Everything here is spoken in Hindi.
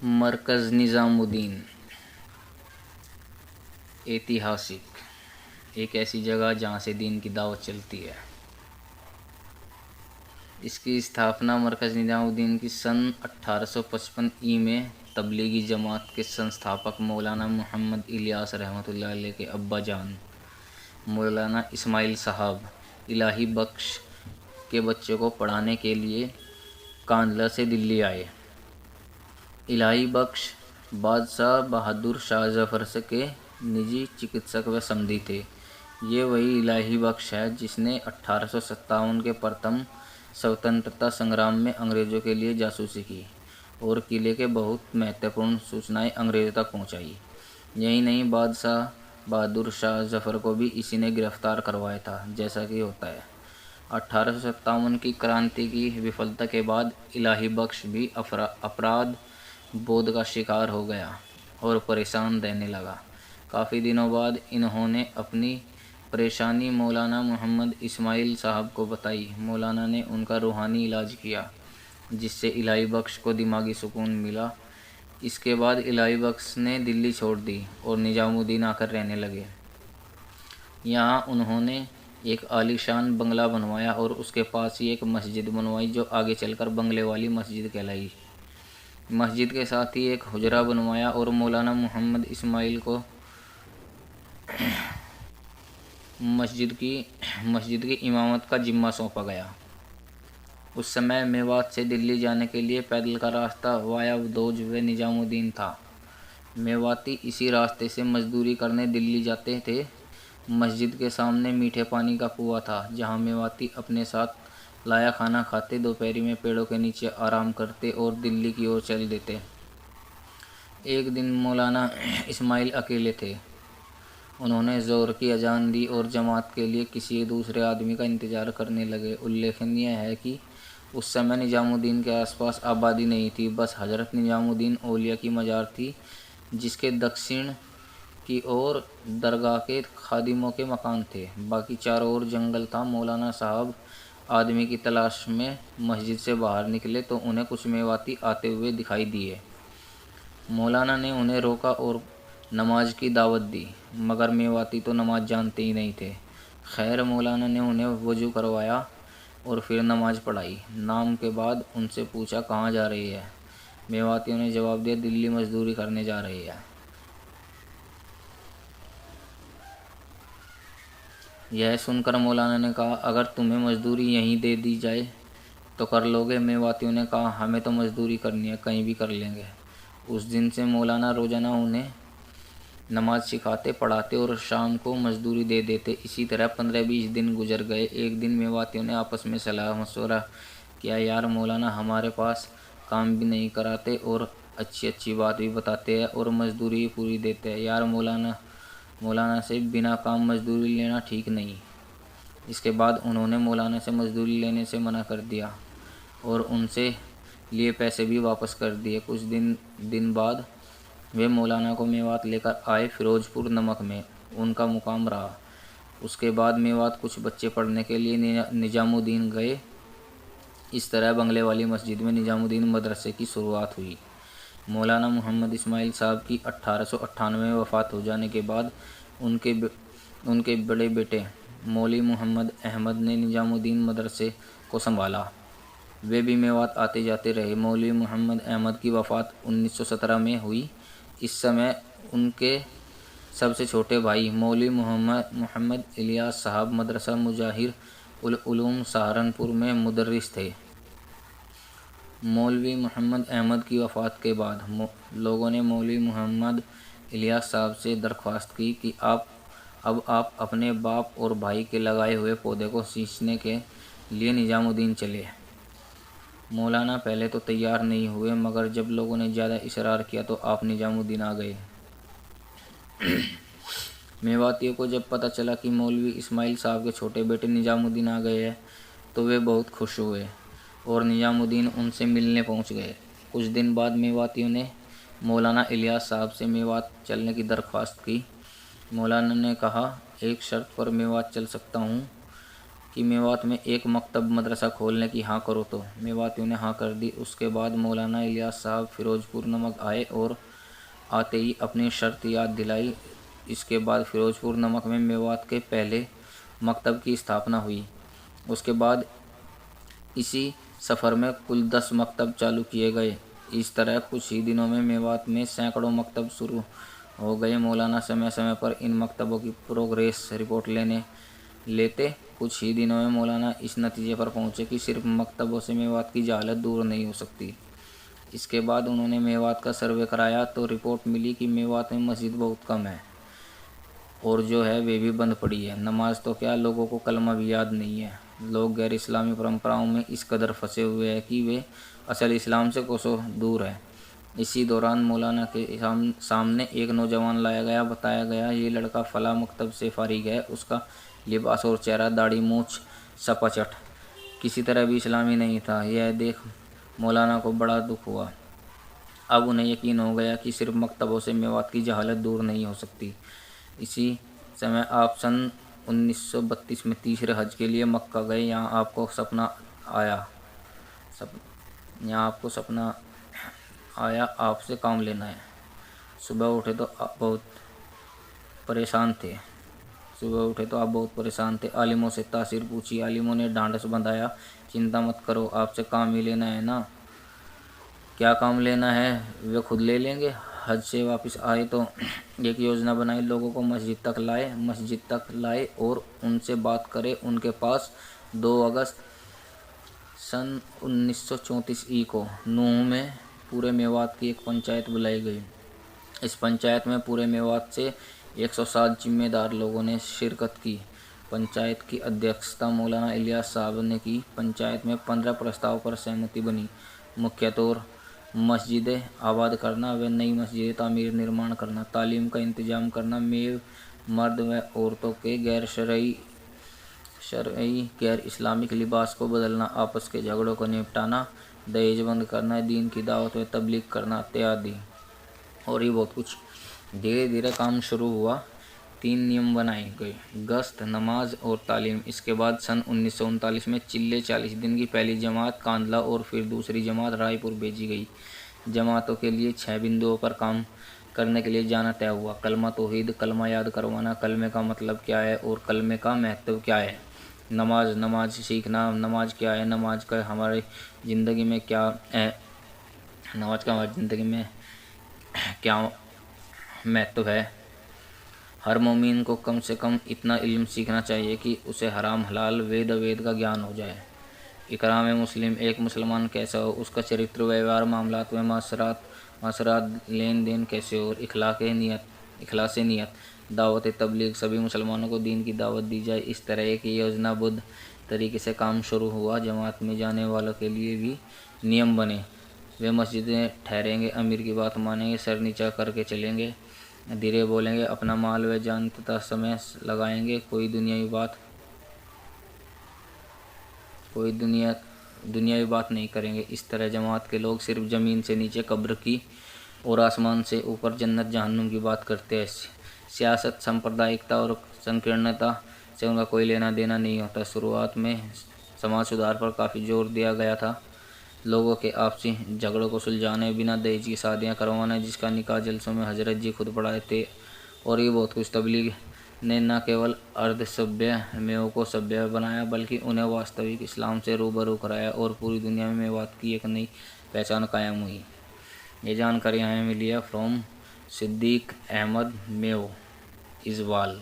मरकज़ निज़ामुद्दीन ऐतिहासिक एक ऐसी जगह जहाँ से दीन की दावत चलती है। इसकी स्थापना मरकज़ निज़ामुद्दीन की सन 1855 ई में तबलीगी जमात के संस्थापक मौलाना मोहम्मद इलियास रहमतुल्लाह अलैह के अब्बा जान मौलाना इस्माइल साहब इलाही बख्श के बच्चों को पढ़ाने के लिए कांदला से दिल्ली आए। इलाही बख्श बादशाह बहादुर शाह जफ़र के निजी चिकित्सक व समधी थे। ये वही इलाही बख्श है जिसने 1857 के प्रथम स्वतंत्रता संग्राम में अंग्रेज़ों के लिए जासूसी की और किले के बहुत महत्वपूर्ण सूचनाएं अंग्रेज़ों तक पहुंचाई। यही नहीं, बादशाह बहादुर शाह जफ़र को भी इसी ने गिरफ्तार करवाया था, जैसा कि होता है। 1857 की क्रांति की विफलता के बाद इलाही बख्श भी अपराध बोध का शिकार हो गया और परेशान रहने लगा। काफ़ी दिनों बाद इन्होंने अपनी परेशानी मौलाना मोहम्मद इस्माइल साहब को बताई। मौलाना ने उनका रूहानी इलाज किया, जिससे इलाही बख्श को दिमागी सुकून मिला। इसके बाद इलाही बख्श ने दिल्ली छोड़ दी और निज़ामुद्दीन आकर रहने लगे। यहाँ उन्होंने एक आलीशान बंगला बनवाया और उसके पास ही एक मस्जिद बनवाई, जो आगे चलकर बंगले वाली मस्जिद कहलाई। मस्जिद के साथ ही एक हुजरा बनवाया और मौलाना मोहम्मद इस्माइल को मस्जिद की इमामत का जिम्मा सौंपा गया। उस समय मेवात से दिल्ली जाने के लिए पैदल का रास्ता वाया बदौज व निज़ामुद्दीन था। मेवाती इसी रास्ते से मजदूरी करने दिल्ली जाते थे। मस्जिद के सामने मीठे पानी का कुआं था, जहाँ मेवाती अपने साथ लाया खाना खाते, दोपहरी में पेड़ों के नीचे आराम करते और दिल्ली की ओर चल देते। एक दिन मौलाना इस्माइल अकेले थे। उन्होंने ज़ोहर की अजान दी और जमात के लिए किसी दूसरे आदमी का इंतज़ार करने लगे। उल्लेखनीय है कि उस समय निज़ामुद्दीन के आसपास आबादी नहीं थी, बस हज़रत निज़ामुद्दीन औलिया की मज़ार थी, जिसके दक्षिण की ओर दरगाह के खादिमों के मकान थे। बाकी चारों ओर जंगल था। मौलाना साहब आदमी की तलाश में मस्जिद से बाहर निकले तो उन्हें कुछ मेवाती आते हुए दिखाई दिए। मौलाना ने उन्हें रोका और नमाज की दावत दी, मगर मेवाती तो नमाज जानते ही नहीं थे। खैर, मौलाना ने उन्हें वज़ू करवाया और फिर नमाज पढ़ाई। नाम के बाद उनसे पूछा, कहाँ जा रही है? मेवातियों ने जवाब दिया, दिल्ली मजदूरी करने जा रही है। यह सुनकर मौलाना ने कहा, अगर तुम्हें मजदूरी यहीं दे दी जाए तो कर लोगे? मेवातियों ने कहा, हमें तो मजदूरी करनी है, कहीं भी कर लेंगे। उस दिन से मौलाना रोज़ाना उन्हें नमाज सिखाते, पढ़ाते और शाम को मजदूरी दे देते। इसी तरह 15-20 दिन गुजर गए। एक दिन मेवातियों ने आपस में सलाह मशवरा किया, यार मौलाना हमारे पास काम भी नहीं कराते और अच्छी अच्छी बात भी बताते हैं और मजदूरी भी पूरी देते हैं। यार मौलाना से बिना काम मजदूरी लेना ठीक नहीं। इसके बाद उन्होंने मौलाना से मजदूरी लेने से मना कर दिया और उनसे लिए पैसे भी वापस कर दिए। कुछ दिन बाद वे मौलाना को मेवात लेकर आए। फिरोजपुर नमक में उनका मुकाम रहा। उसके बाद मेवात कुछ बच्चे पढ़ने के लिए निज़ामुद्दीन गए। इस तरह बंगले वाली मस्जिद में निज़ामुद्दीन मदरसे की शुरुआत हुई। मौलाना मोहम्मद इस्माइल साहब की 1898 में वफ़ात हो जाने के बाद उनके बड़े बेटे मौलवी मोहम्मद अहमद ने निज़ामुद्दीन मदरसे को संभाला। वे भी मेवात आते जाते रहे। मौलवी मोहम्मद अहमद की वफ़ात 1917 में हुई। इस समय उनके सबसे छोटे भाई मौलवी मोहम्मद इलियास साहब मदरसा मुजाहिर उल उलूम सहारनपुर में मुदर्रिस थे। मौलवी मोहम्मद अहमद की वफ़ात के बाद लोगों ने मौलवी मोहम्मद इलियास साहब से दरख्वास्त की कि आप अपने बाप और भाई के लगाए हुए पौधे को सींचने के लिए निज़ामुद्दीन चले। मौलाना पहले तो तैयार नहीं हुए, मगर जब लोगों ने ज़्यादा इसरार किया तो आप निज़ामुद्दीन आ गए। मेवातियों को जब पता चला कि मौलवी इस्माइल साहब के छोटे बेटे निज़ामुद्दीन आ गए हैं तो वे बहुत खुश हुए और निज़ामुद्दीन उनसे मिलने पहुंच गए। कुछ दिन बाद मेवातियों ने मौलाना इलियास साहब से मेवात चलने की दरख्वास्त की। मौलाना ने कहा, एक शर्त पर मेवात चल सकता हूँ, कि मेवात में एक मकतब मदरसा खोलने की हाँ करो, तो मेवातियों ने हाँ कर दी। उसके बाद मौलाना इलियास साहब फिरोजपुर नमक आए और आते ही अपनी शर्त याद दिलाई। इसके बाद फिरोजपुर नमक में मेवात के पहले मकतब की स्थापना हुई। उसके बाद इसी सफ़र में कुल 10 मकतब चालू किए गए। इस तरह कुछ ही दिनों में मेवात में सैकड़ों मकतब शुरू हो गए। मौलाना समय समय पर इन मकतबों की प्रोग्रेस रिपोर्ट लेते। कुछ ही दिनों में मौलाना इस नतीजे पर पहुँचे कि सिर्फ मकतबों से मेवात की जहालत दूर नहीं हो सकती। इसके बाद उन्होंने मेवात का सर्वे कराया तो रिपोर्ट मिली कि मेवात में मस्जिद बहुत कम है और जो है वे भी बंद पड़ी है। नमाज तो क्या, लोगों को कलमा भी याद नहीं है। लोग गैर इस्लामी परंपराओं में इस कदर फंसे हुए हैं कि वे असल इस्लाम से कोसों दूर है। इसी दौरान मौलाना के सामने एक नौजवान लाया गया। बताया गया ये लड़का फला मकतब से फारिग है। उसका लिबास और चेहरा, दाढ़ी, मूछ, सपाचट किसी तरह भी इस्लामी नहीं था। यह देख मौलाना को बड़ा दुख हुआ। अब उन्हें यकीन हो गया कि सिर्फ मकतबों से मेवात की जहालत दूर नहीं हो सकती। इसी समय आप सन 1932 में तीसरे हज के लिए मक्का गए। यहाँ आपको सपना आया आपसे काम लेना है। सुबह उठे तो आप बहुत परेशान थे। आलिमों से तासीर पूछी। आलिमों ने ढांढस बंधाया, चिंता मत करो, आपसे काम ही लेना है ना। क्या काम लेना है वे खुद ले लेंगे। हज से वापस आए तो एक योजना बनाई, लोगों को मस्जिद तक लाए और उनसे बात करें। उनके पास 2 अगस्त सन 1934 को नूह में पूरे मेवात की एक पंचायत बुलाई गई। इस पंचायत में पूरे मेवात से 107 जिम्मेदार लोगों ने शिरकत की। पंचायत की अध्यक्षता मौलाना इलियास साहब ने की। पंचायत में 15 प्रस्ताव पर सहमति बनी। मुख्य तौर मस्जिदें आबाद करना व नई मस्जिद तामीर निर्माण करना, तालीम का इंतजाम करना, मर्द व औरतों के गैर इस्लामिक लिबास को बदलना, आपस के झगड़ों को निपटाना, दहेज बंद करना, दीन की दावत व तबलीग करना इत्यादि। और ये बहुत कुछ। धीरे धीरे काम शुरू हुआ। 3 नियम बनाए गए, गश्त, नमाज और तालीम। इसके बाद सन 1939 में चिल्ले 40 दिन की पहली जमात कांदला और फिर दूसरी जमात रायपुर भेजी गई। जमातों के लिए 6 बिंदुओं पर काम करने के लिए जाना तय हुआ। कलमा तौहीद, कलमा याद करवाना, कलमे का मतलब क्या है और कलमे का महत्व क्या है। नमाज सीखना, नमाज क्या है, नमाज का हमारी ज़िंदगी में क्या महत्व है। हर मोमिन को कम से कम इतना इल्म सीखना चाहिए कि उसे हराम हलाल वेद का ज्ञान हो जाए। इकराम मुस्लिम, एक मुसलमान कैसा हो, उसका चरित्र, व्यवहार, मामलात व मासरात, लेन देन कैसे हो, और इखलास नियत, दावत तबलीग, सभी मुसलमानों को दीन की दावत दी जाए। इस तरह एक योजनाबद्ध तरीके से काम शुरू हुआ। जमात में जाने वालों के लिए भी नियम बने। वे मस्जिदें ठहरेंगे, अमीर की बात मानेंगे, सर नीचा करके चलेंगे, धीरे बोलेंगे, अपना माल व जान तथा समय लगाएंगे, कोई दुनियावी बात नहीं करेंगे। इस तरह जमात के लोग सिर्फ ज़मीन से नीचे कब्र की और आसमान से ऊपर जन्नत जहन्नुम की बात करते हैं। सियासत, सांप्रदायिकता और संकीर्णता से उनका कोई लेना देना नहीं होता। शुरुआत में समाज सुधार पर काफ़ी जोर दिया गया था। लोगों के आपसी झगड़ों को सुलझाने, बिना दहेज की शादियाँ करवाना, जिसका निकाह जलसों में हजरत जी खुद पढ़ाए थे, और ये बहुत कुछ। तबलीग ने न केवल अर्ध सभ्य मेवों को सभ्य बनाया बल्कि उन्हें वास्तविक इस्लाम से रूबरू कराया और पूरी दुनिया में मेवात की एक नई पहचान कायम हुई। ये जानकारी हमें मिली है फ्रॉम सिद्दीक अहमद मेव इजवाल।